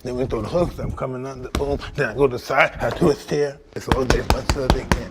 Then we throw the hooks, I'm coming under, boom. Then I go to the side, I twist here. It's all day, much as they can.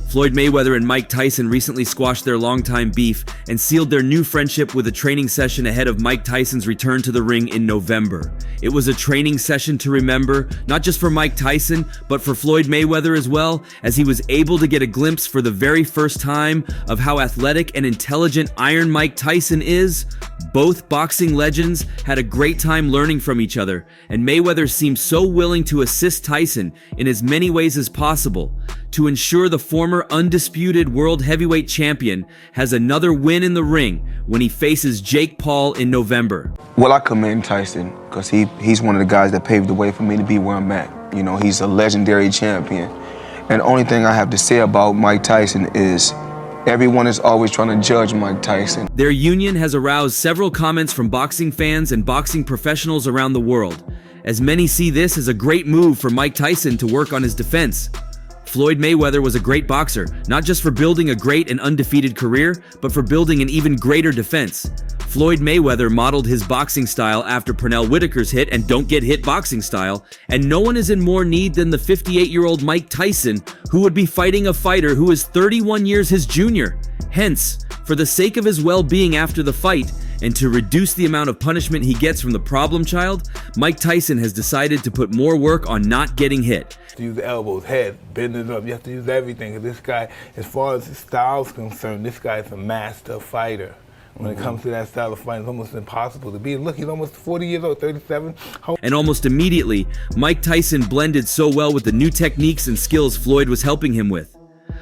Floyd Mayweather and Mike Tyson recently squashed their longtime beef and sealed their new friendship with a training session ahead of Mike Tyson's return to the ring in November. It was a training session to remember, not just for Mike Tyson, but for Floyd Mayweather as well, as he was able to get a glimpse for the very first time of how athletic and intelligent Iron Mike Tyson is. Both boxing legends had a great time learning from each other, and Mayweather seemed so willing to assist Tyson in as many ways as possible to ensure the former undisputed world heavyweight champion has another win in the ring when he faces Jake Paul in November. Well, I commend Tyson because he's one of the guys that paved the way for me to be where I'm at. You know, he's a legendary champion. And the only thing I have to say about Mike Tyson is everyone is always trying to judge Mike Tyson. Their union has aroused several comments from boxing fans and boxing professionals around the world, as many see this as a great move for Mike Tyson to work on his defense. Floyd Mayweather was a great boxer, not just for building a great and undefeated career, but for building an even greater defense. Floyd Mayweather modeled his boxing style after Pernell Whitaker's hit and don't get hit boxing style, and no one is in more need than the 58-year-old Mike Tyson, who would be fighting a fighter who is 31 years his junior. Hence, for the sake of his well-being after the fight, and to reduce the amount of punishment he gets from the problem child, Mike Tyson has decided to put more work on not getting hit. Use the elbows, head, bend it up. You have to use everything. Because this guy, as far as his style is concerned, this guy is a master fighter. When it comes to that style of fighting, it's almost impossible to beat. Look, he's almost 40 years old, 37. And almost immediately, Mike Tyson blended so well with the new techniques and skills Floyd was helping him with.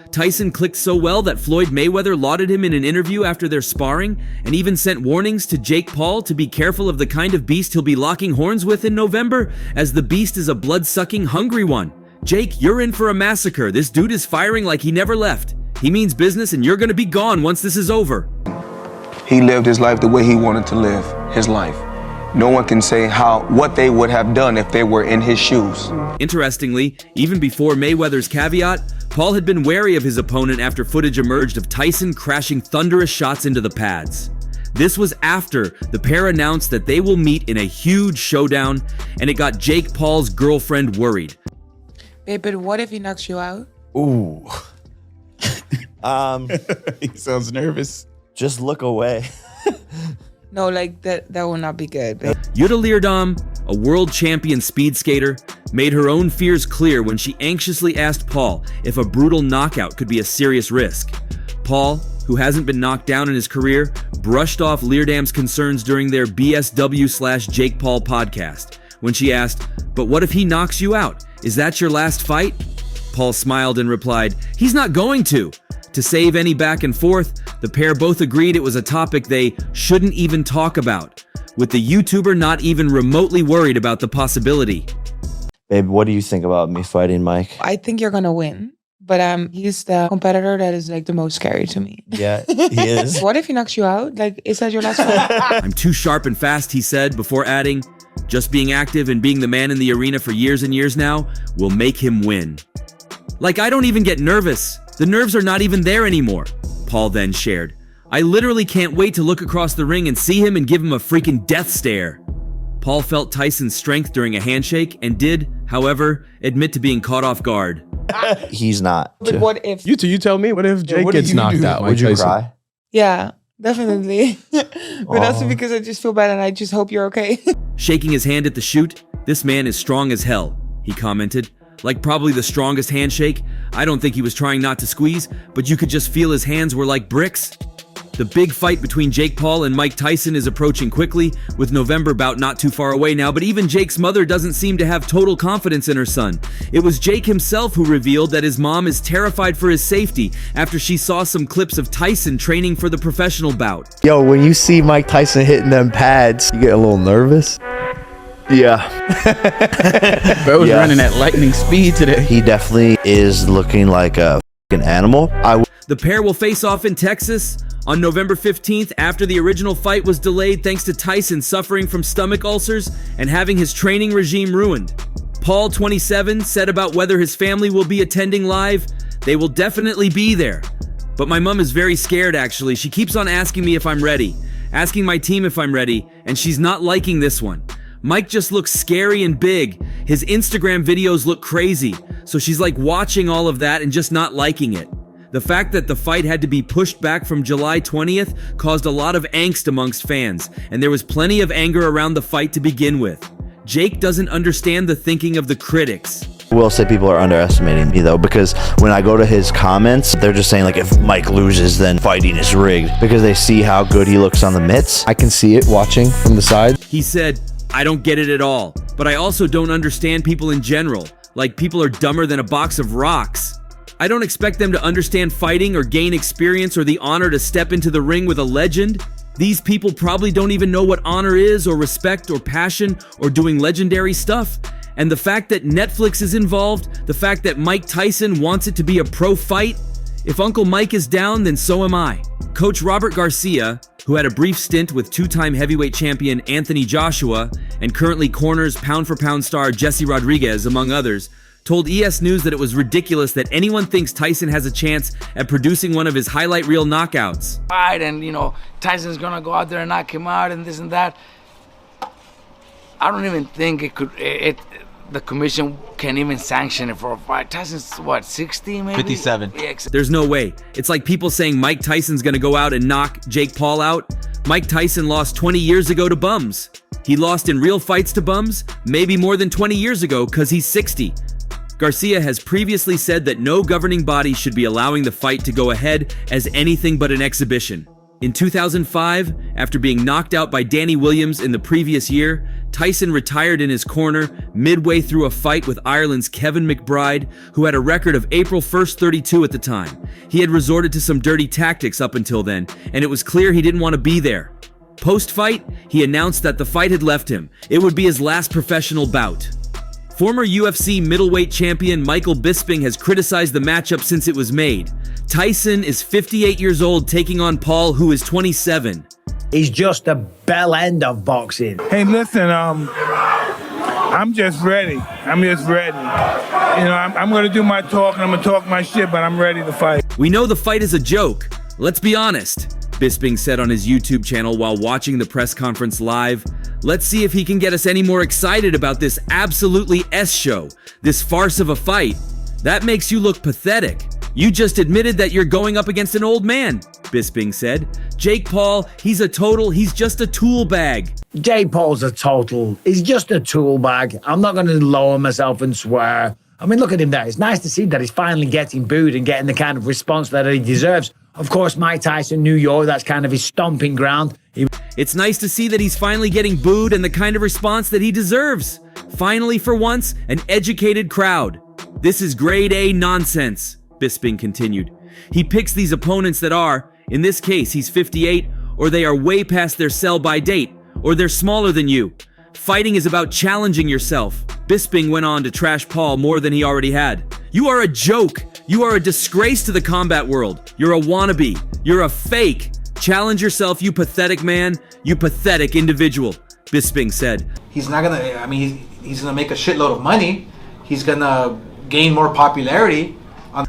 Tyson clicked so well that Floyd Mayweather lauded him in an interview after their sparring and even sent warnings to Jake Paul to be careful of the kind of beast he'll be locking horns with in November, as the beast is a blood-sucking, hungry one. Jake, you're in for a massacre. This dude is firing like he never left. He means business and you're gonna be gone once this is over. He lived his life the way he wanted to live his life. No one can say what they would have done if they were in his shoes. Interestingly, even before Mayweather's caveat, Paul had been wary of his opponent after footage emerged of Tyson crashing thunderous shots into the pads. This was after the pair announced that they will meet in a huge showdown, and it got Jake Paul's girlfriend worried. Babe, but what if he knocks you out? Ooh. He sounds nervous. Just look away. No, like that will not be good, babe. Yuta Leerdam, a world champion speed skater, made her own fears clear when she anxiously asked Paul if a brutal knockout could be a serious risk. Paul, who hasn't been knocked down in his career, brushed off Leerdam's concerns during their BSW/Jake Paul podcast when she asked, "But what if he knocks you out? Is that your last fight?" Paul smiled and replied, "He's not going to." To save any back and forth, the pair both agreed it was a topic they shouldn't even talk about, with the YouTuber not even remotely worried about the possibility. Babe, what do you think about me fighting Mike? I think you're gonna win, but he's the competitor that is like the most scary to me. Yeah, he is. What if he knocks you out? Like, is that your last fight? "I'm too sharp and fast," he said, before adding, "Just being active and being the man in the arena for years and years now will make him win." "Like, I don't even get nervous. The nerves are not even there anymore," Paul then shared. "I literally can't wait to look across the ring and see him and give him a freaking death stare." Paul felt Tyson's strength during a handshake and did, however, admit to being caught off guard. He's not. But what if? You tell me, what if Jake what do gets you knocked do? out? Would you cry? Yeah, definitely. But that's because I just feel bad and I just hope you're okay. Shaking his hand at the shoot, "This man is strong as hell," he commented. "Like probably the strongest handshake. I don't think he was trying not to squeeze, but you could just feel his hands were like bricks." The big fight between Jake Paul and Mike Tyson is approaching quickly, with November bout not too far away now, but even Jake's mother doesn't seem to have total confidence in her son. It was Jake himself who revealed that his mom is terrified for his safety after she saw some clips of Tyson training for the professional bout. Yo, when you see Mike Tyson hitting them pads, you get a little nervous? Yeah. Bro was running at lightning speed today. He definitely is looking like a f***ing animal. The pair will face off in Texas On November 15th, after the original fight was delayed thanks to Tyson suffering from stomach ulcers and having his training regime ruined. Paul, 27, said about whether his family will be attending live, "They will definitely be there. But my mom is very scared actually. She keeps on asking me if I'm ready, asking my team if I'm ready, and she's not liking this one. Mike just looks scary and big. His Instagram videos look crazy. So she's like watching all of that and just not liking it." The fact that the fight had to be pushed back from July 20th caused a lot of angst amongst fans, and there was plenty of anger around the fight to begin with. Jake doesn't understand the thinking of the critics. I will say people are underestimating me though, because when I go to his comments, they're just saying like, if Mike loses, then fighting is rigged, because they see how good he looks on the mitts. I can see it watching from the side. He said, "I don't get it at all, but I also don't understand people in general. Like people are dumber than a box of rocks. I don't expect them to understand fighting or gain experience or the honor to step into the ring with a legend. These people probably don't even know what honor is or respect or passion or doing legendary stuff. And the fact that Netflix is involved, the fact that Mike Tyson wants it to be a pro fight, if Uncle Mike is down, then so am I." Coach Robert Garcia, who had a brief stint with two-time heavyweight champion Anthony Joshua and currently corners pound-for-pound star Jesse Rodriguez, among others, told ES News that it was ridiculous that anyone thinks Tyson has a chance at producing one of his highlight reel knockouts. Fight and, Tyson's gonna go out there and knock him out and this and that. I don't even think the commission can even sanction it for a fight. Tyson's what, 60 maybe? 57. Yeah, There's no way. It's like people saying Mike Tyson's gonna go out and knock Jake Paul out. Mike Tyson lost 20 years ago to bums. He lost in real fights to bums, maybe more than 20 years ago, because he's 60. Garcia has previously said that no governing body should be allowing the fight to go ahead as anything but an exhibition. In 2005, after being knocked out by Danny Williams in the previous year, Tyson retired in his corner midway through a fight with Ireland's Kevin McBride, who had a record of April 1st 32 at the time. He had resorted to some dirty tactics up until then, and it was clear he didn't want to be there. Post-fight, he announced that the fight had left him. It would be his last professional bout. Former UFC middleweight champion Michael Bisping has criticized the matchup since it was made. Tyson is 58 years old taking on Paul, who is 27. He's just a bell end of boxing. Hey, listen, I'm just ready. I'm going to do my talk and I'm going to talk my shit, but I'm ready to fight. "We know the fight is a joke. Let's be honest," Bisping said on his YouTube channel while watching the press conference live. "Let's see if he can get us any more excited about this absolutely S show, this farce of a fight. That makes you look pathetic. You just admitted that you're going up against an old man," Bisping said. "Jake Paul, he's just a tool bag." Jake Paul's a total. He's just a tool bag. I'm not going to lower myself and swear. I mean, look at him there. It's nice to see that he's finally getting booed and getting the kind of response that he deserves. Of course, Mike Tyson, New York, that's kind of his stomping ground. It's nice to see that he's finally getting booed and the kind of response that he deserves. Finally, for once, an educated crowd. "This is grade A nonsense," Bisping continued. He picks these opponents that are, in this case, he's 58, or they are way past their sell-by date, or they're smaller than you. Fighting is about challenging yourself. Bisping went on to trash Paul more than he already had. "You are a joke. You are a disgrace to the combat world. You're a wannabe. You're a fake. Challenge yourself, you pathetic man. You pathetic individual," Bisping said. He's not gonna, he's gonna make a shitload of money. He's gonna gain more popularity.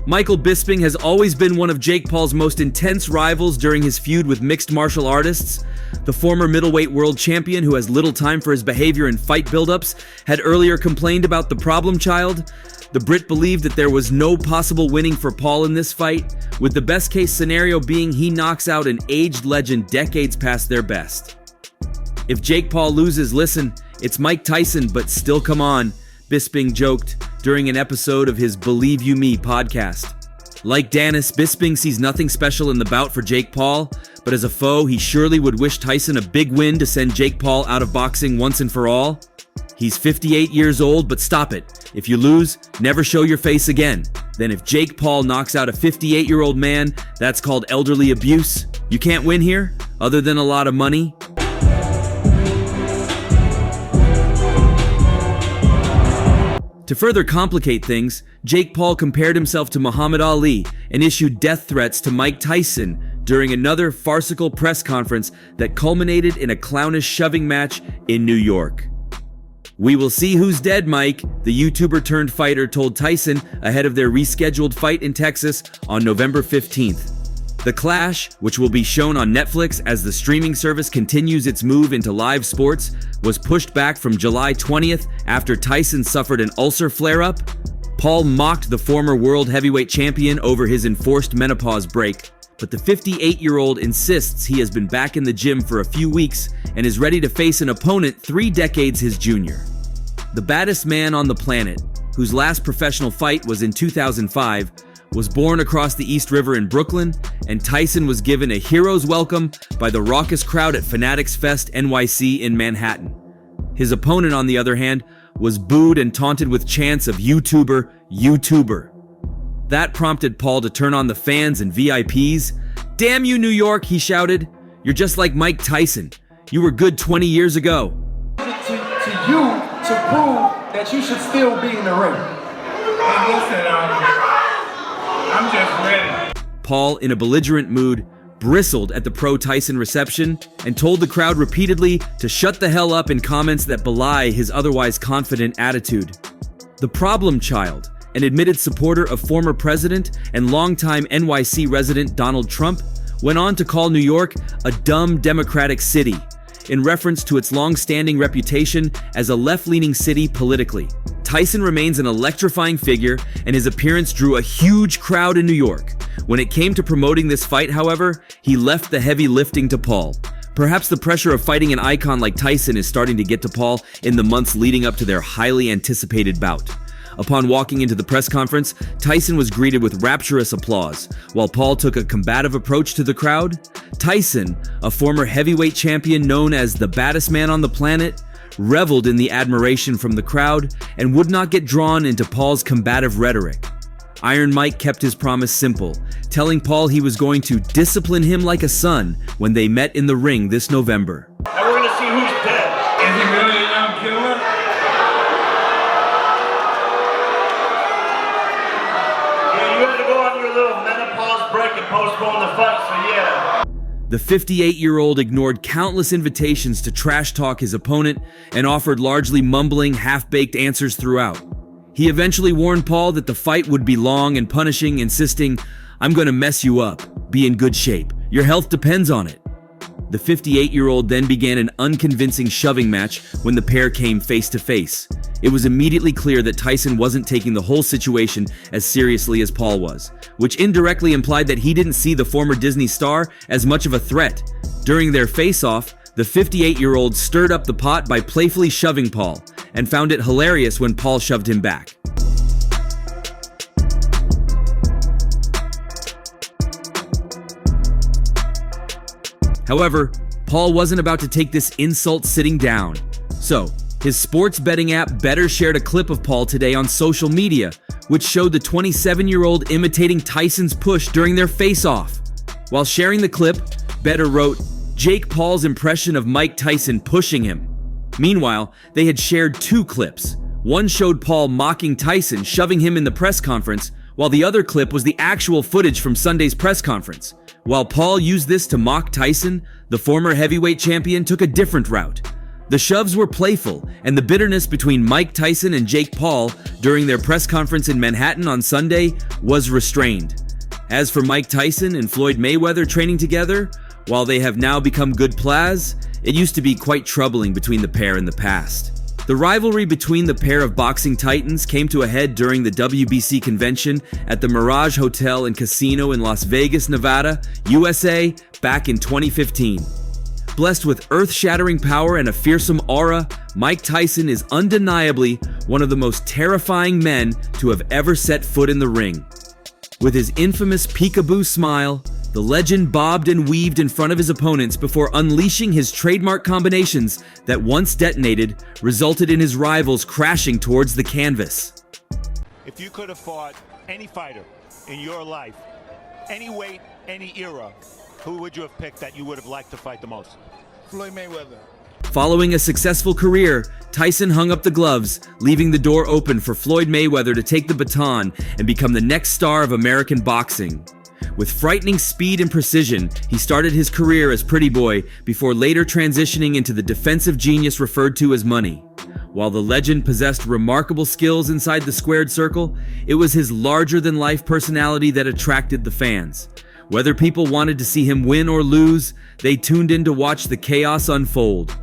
Michael Bisping has always been one of Jake Paul's most intense rivals during his feud with mixed martial artists. The former middleweight world champion, who has little time for his behavior and fight buildups, had earlier complained about the problem child. The Brit believed that there was no possible winning for Paul in this fight, with the best case scenario being he knocks out an aged legend decades past their best. "If Jake Paul loses, listen, it's Mike Tyson, but still come on," Bisping joked during an episode of his Believe You Me podcast. Like Dennis, Bisping sees nothing special in the bout for Jake Paul, but as a foe, he surely would wish Tyson a big win to send Jake Paul out of boxing once and for all. He's 58 years old, but stop it. If you lose, never show your face again. Then if Jake Paul knocks out a 58-year-old man, that's called elderly abuse. You can't win here, other than a lot of money. To further complicate things, Jake Paul compared himself to Muhammad Ali and issued death threats to Mike Tyson during another farcical press conference that culminated in a clownish shoving match in New York. "We will see who's dead, Mike," the YouTuber turned fighter told Tyson ahead of their rescheduled fight in Texas on November 15th. The clash, which will be shown on Netflix as the streaming service continues its move into live sports, was pushed back from July 20th after Tyson suffered an ulcer flare-up. Paul mocked the former world heavyweight champion over his enforced menopause break, but the 58-year-old insists he has been back in the gym for a few weeks and is ready to face an opponent 3 decades his junior. The baddest man on the planet, whose last professional fight was in 2005, was born across the East River in Brooklyn, and Tyson was given a hero's welcome by the raucous crowd at Fanatics Fest NYC in Manhattan. His opponent, on the other hand, was booed and taunted with chants of "YouTuber, YouTuber." That prompted Paul to turn on the fans and VIPs. "Damn you, New York," he shouted. "You're just like Mike Tyson. You were good 20 years ago." To you to prove that you should still be in the ring. Hey, listen, I'm just ready. Paul, in a belligerent mood, bristled at the pro-Tyson reception and told the crowd repeatedly to shut the hell up in comments that belie his otherwise confident attitude. The problem child, an admitted supporter of former president and longtime NYC resident Donald Trump, went on to call New York a dumb Democratic city, in reference to its long-standing reputation as a left-leaning city politically. Tyson remains an electrifying figure, and his appearance drew a huge crowd in New York. When it came to promoting this fight, however, he left the heavy lifting to Paul. Perhaps the pressure of fighting an icon like Tyson is starting to get to Paul in the months leading up to their highly anticipated bout. Upon walking into the press conference, Tyson was greeted with rapturous applause, while Paul took a combative approach to the crowd. Tyson, a former heavyweight champion known as the baddest man on the planet, reveled in the admiration from the crowd and would not get drawn into Paul's combative rhetoric. Iron Mike kept his promise simple, telling Paul he was going to discipline him like a son when they met in the ring this November. And we're gonna see who's dead. Is he really a young killer? Yeah, you had to go on your little menopause break and postpone the fight, so yeah. The 58-year-old ignored countless invitations to trash talk his opponent and offered largely mumbling, half-baked answers throughout. He eventually warned Paul that the fight would be long and punishing, insisting, "I'm gonna mess you up. Be in good shape. Your health depends on it." The 58-year-old then began an unconvincing shoving match when the pair came face to face. It was immediately clear that Tyson wasn't taking the whole situation as seriously as Paul was, which indirectly implied that he didn't see the former Disney star as much of a threat. During their face-off, the 58-year-old stirred up the pot by playfully shoving Paul, and found it hilarious when Paul shoved him back. However, Paul wasn't about to take this insult sitting down. So, his sports betting app Better shared a clip of Paul today on social media, which showed the 27-year-old imitating Tyson's push during their face-off. While sharing the clip, Better wrote, "Jake Paul's impression of Mike Tyson pushing him." Meanwhile, they had shared 2 clips. One showed Paul mocking Tyson, shoving him in the press conference, while the other clip was the actual footage from Sunday's press conference. While Paul used this to mock Tyson, the former heavyweight champion took a different route. The shoves were playful, and the bitterness between Mike Tyson and Jake Paul during their press conference in Manhattan on Sunday was restrained. As for Mike Tyson and Floyd Mayweather training together, while they have now become good pals, it used to be quite troubling between the pair in the past. The rivalry between the pair of boxing titans came to a head during the WBC convention at the Mirage Hotel and Casino in Las Vegas, Nevada, USA, back in 2015. Blessed with earth-shattering power and a fearsome aura, Mike Tyson is undeniably one of the most terrifying men to have ever set foot in the ring. With his infamous peekaboo smile, the legend bobbed and weaved in front of his opponents before unleashing his trademark combinations that once detonated resulted in his rivals crashing towards the canvas. If you could have fought any fighter in your life, any weight, any era, who would you have picked that you would have liked to fight the most? Floyd Mayweather. Following a successful career, Tyson hung up the gloves, leaving the door open for Floyd Mayweather to take the baton and become the next star of American boxing. With frightening speed and precision, he started his career as Pretty Boy before later transitioning into the defensive genius referred to as Money. While the legend possessed remarkable skills inside the squared circle, it was his larger-than-life personality that attracted the fans. Whether people wanted to see him win or lose, they tuned in to watch the chaos unfold.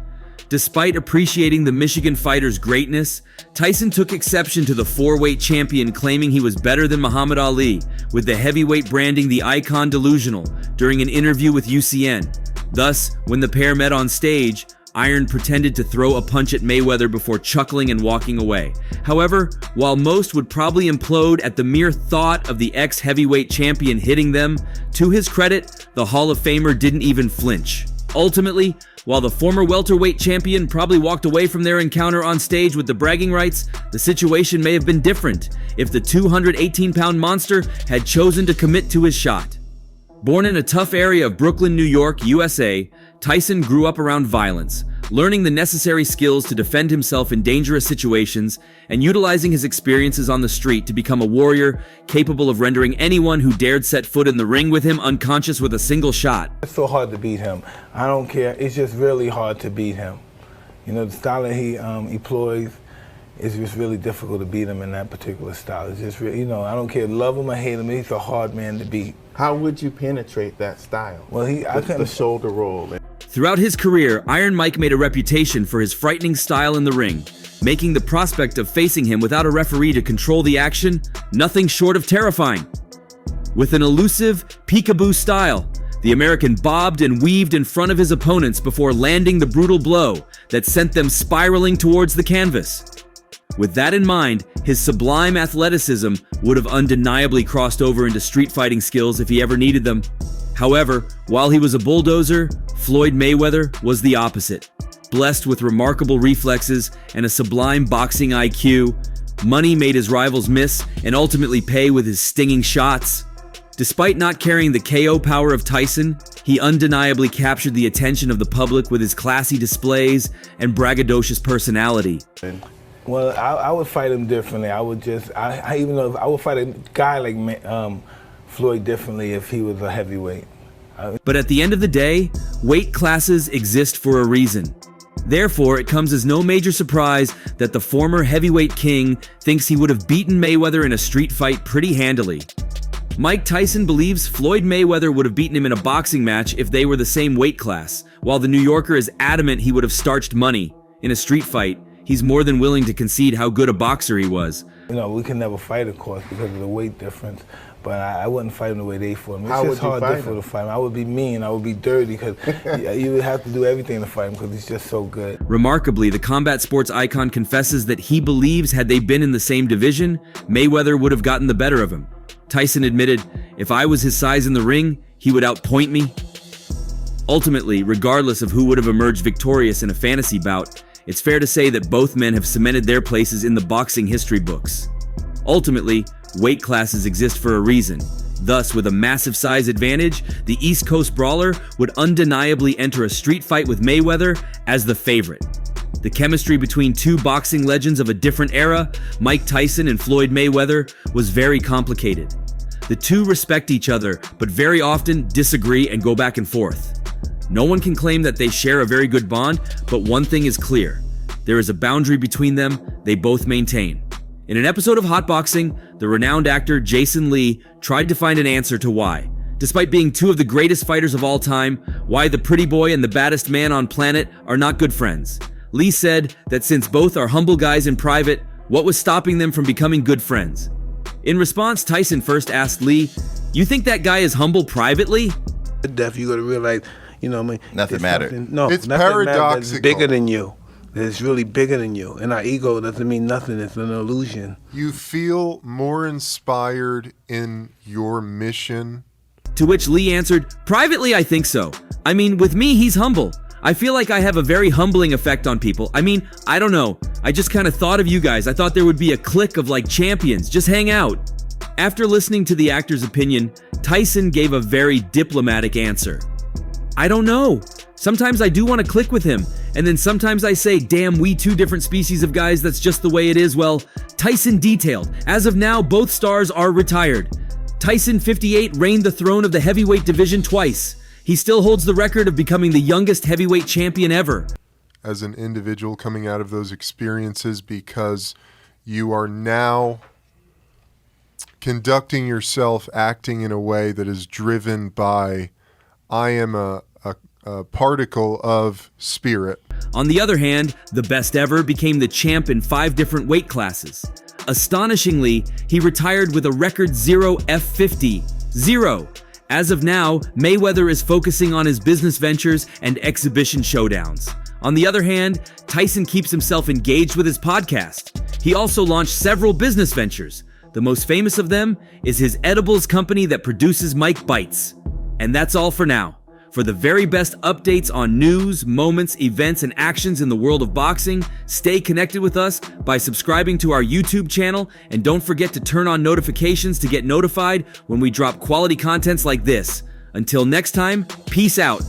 Despite appreciating the Michigan fighter's greatness, Tyson took exception to the four-weight champion, claiming he was better than Muhammad Ali, with the heavyweight branding the icon delusional during an interview with UCN. Thus, when the pair met on stage, Iron pretended to throw a punch at Mayweather before chuckling and walking away. However, while most would probably implode at the mere thought of the ex-heavyweight champion hitting them, to his credit, the Hall of Famer didn't even flinch. Ultimately, while the former welterweight champion probably walked away from their encounter on stage with the bragging rights, the situation may have been different if the 218-pound monster had chosen to commit to his shot. Born in a tough area of Brooklyn, New York, USA, Tyson grew up around violence, learning the necessary skills to defend himself in dangerous situations and utilizing his experiences on the street to become a warrior capable of rendering anyone who dared set foot in the ring with him unconscious with a single shot. It's so hard to beat him. I don't care. It's just really hard to beat him. You know, the style that he employs, it's just really difficult to beat him in that particular style. It's just really, you know, I don't care, love him or hate him, he's a hard man to beat. How would you penetrate that style? Well, the shoulder roll. Throughout his career, Iron Mike made a reputation for his frightening style in the ring, making the prospect of facing him without a referee to control the action nothing short of terrifying. With an elusive, peekaboo style, the American bobbed and weaved in front of his opponents before landing the brutal blow that sent them spiraling towards the canvas. With that in mind, his sublime athleticism would have undeniably crossed over into street fighting skills if he ever needed them. However, while he was a bulldozer, Floyd Mayweather was the opposite. Blessed with remarkable reflexes and a sublime boxing IQ, Money made his rivals miss and ultimately pay with his stinging shots. Despite not carrying the KO power of Tyson, he undeniably captured the attention of the public with his classy displays and braggadocious personality. Well, I would fight him differently. I would fight a guy like Floyd differently if he was a heavyweight. But at the end of the day, weight classes exist for a reason. Therefore, it comes as no major surprise that the former heavyweight king thinks he would have beaten Mayweather in a street fight pretty handily. Mike Tyson believes Floyd Mayweather would have beaten him in a boxing match if they were the same weight class, while the New Yorker is adamant he would have starched Money. In a street fight, he's more than willing to concede how good a boxer he was. You know, we can never fight, of course, because of the weight difference. But I wouldn't fight him the way they fought him. It's just hard to fight him. I would be mean. I would be dirty because you would have to do everything to fight him because he's just so good. Remarkably, the combat sports icon confesses that he believes had they been in the same division, Mayweather would have gotten the better of him. Tyson admitted, "If I was his size in the ring, he would outpoint me." Ultimately, regardless of who would have emerged victorious in a fantasy bout, it's fair to say that both men have cemented their places in the boxing history books. Ultimately, weight classes exist for a reason. Thus, with a massive size advantage, the East Coast brawler would undeniably enter a street fight with Mayweather as the favorite. The chemistry between two boxing legends of a different era, Mike Tyson and Floyd Mayweather, was very complicated. The two respect each other, but very often disagree and go back and forth. No one can claim that they share a very good bond, but one thing is clear. There is a boundary between them they both maintain. In an episode of Hot Boxing, the renowned actor Jason Lee tried to find an answer to why, despite being two of the greatest fighters of all time, why the pretty boy and the baddest man on planet are not good friends. Lee said that since both are humble guys in private, what was stopping them from becoming good friends? In response, Tyson first asked Lee, "You think that guy is humble privately?" Deaf, you got to realize, you know, I mean, nothing mattered. No, it's paradoxical. Bigger than you. It's really bigger than you. And our ego doesn't mean nothing. It's an illusion. You feel more inspired in your mission? To which Lee answered, "Privately, I think so. I mean, with me, he's humble. I feel like I have a very humbling effect on people. I mean, I don't know. I just kind of thought of you guys. I thought there would be a clique of like champions. Just hang out." After listening to the actor's opinion, Tyson gave a very diplomatic answer. "I don't know. Sometimes I do want to click with him, and then sometimes I say, damn, we two different species of guys, that's just the way it is." Well, Tyson detailed, as of now, both stars are retired. Tyson, 58, reigned the throne of the heavyweight division twice. He still holds the record of becoming the youngest heavyweight champion ever. As an individual coming out of those experiences, because you are now conducting yourself, acting in a way that is driven by, I am a particle of spirit. On the other hand, the best ever became the champ in 5 different weight classes. Astonishingly, he retired with a record 0 F50. 0. As of now, Mayweather is focusing on his business ventures and exhibition showdowns. On the other hand, Tyson keeps himself engaged with his podcast. He also launched several business ventures. The most famous of them is his edibles company that produces Mike Bites. And that's all for now. For the very best updates on news, moments, events, and actions in the world of boxing, stay connected with us by subscribing to our YouTube channel, and don't forget to turn on notifications to get notified when we drop quality contents like this. Until next time, peace out.